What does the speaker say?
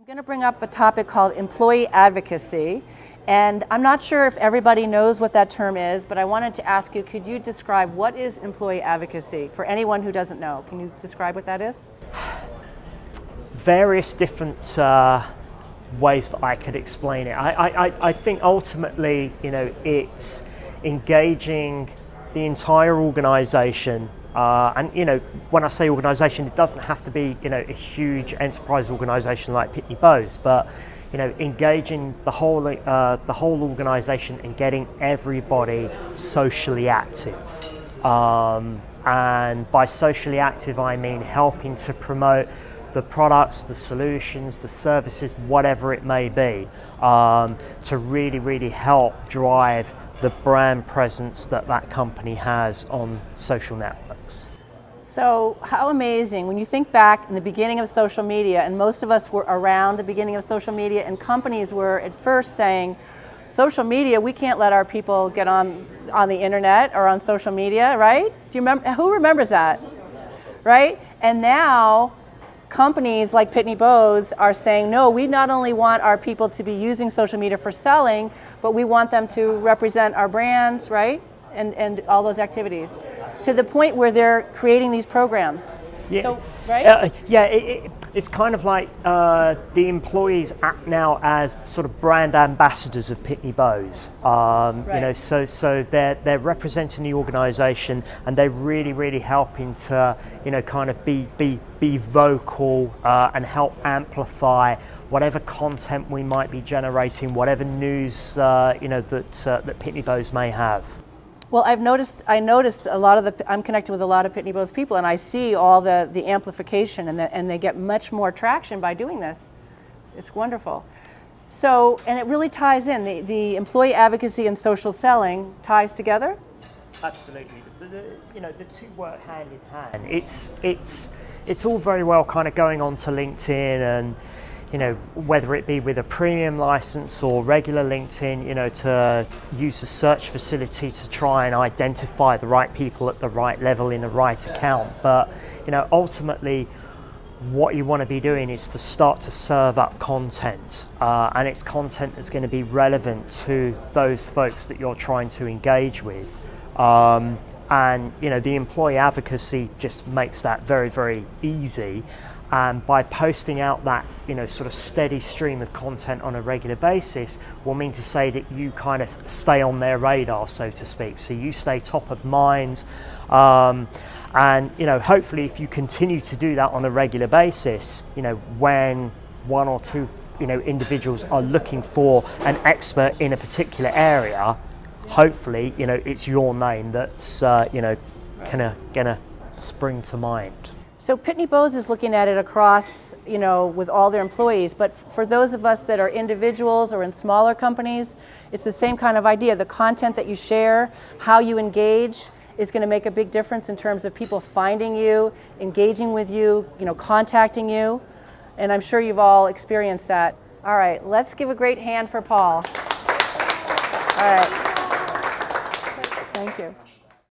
I'm going to bring up a topic called employee advocacy, and I'm not sure if everybody knows what that term is, but I wanted to ask you, could you describe what is employee advocacy for anyone who doesn't know? Can you describe what that is? Various different ways that I could explain it. I think ultimately, it's engaging the entire organization. And when I say organisation, it doesn't have to be a huge enterprise organisation like Pitney Bowes, but engaging the whole organisation and getting everybody socially active. And by socially active, I mean helping to promote the products, the solutions, the services, whatever it may be, to really help drive the brand presence that company has on social networks. So how amazing, when you think back in the beginning of social media, and most of us were around the beginning of social media, and companies were at first saying, social media, we can't let our people get on the internet or on social media, right? Do you remember, who remembers that, right? And now, companies like Pitney Bowes are saying, no, we not only want our people to be using social media for selling, but we want them to represent our brands, right? And all those activities. To the point where they're creating these programs. Yeah, so, right? It's kind of like the employees act now as sort of brand ambassadors of Pitney Bowes. Right. So they're representing the organisation, and they're really helping to kind of be vocal and help amplify whatever content we might be generating, whatever news that Pitney Bowes may have. Well, I noticed a lot of I'm connected with a lot of Pitney Bowes people, and I see all the amplification, and they get much more traction by doing this. It's wonderful. So, and it really ties in, the employee advocacy and social selling ties together? Absolutely. The two work hand in hand. It's all very well kind of going on to LinkedIn and whether it be with a premium license or regular LinkedIn, to use the search facility to try and identify the right people at the right level in the right account. But, ultimately, what you want to be doing is to start to serve up content, and it's content that's going to be relevant to those folks that you're trying to engage with. And, the employee advocacy just makes that very easy. And by posting out that, sort of steady stream of content on a regular basis will mean to say that you kind of stay on their radar, so to speak. So you stay top of mind. And, hopefully if you continue to do that on a regular basis, when one or two, individuals are looking for an expert in a particular area, hopefully, it's your name that's, gonna spring to mind. So Pitney Bowes is looking at it across, with all their employees, but for those of us that are individuals or in smaller companies, it's the same kind of idea. The content that you share, how you engage, is going to make a big difference in terms of people finding you, engaging with you, contacting you, and I'm sure you've all experienced that. All right, let's give a great hand for Paul. All right. Thank you.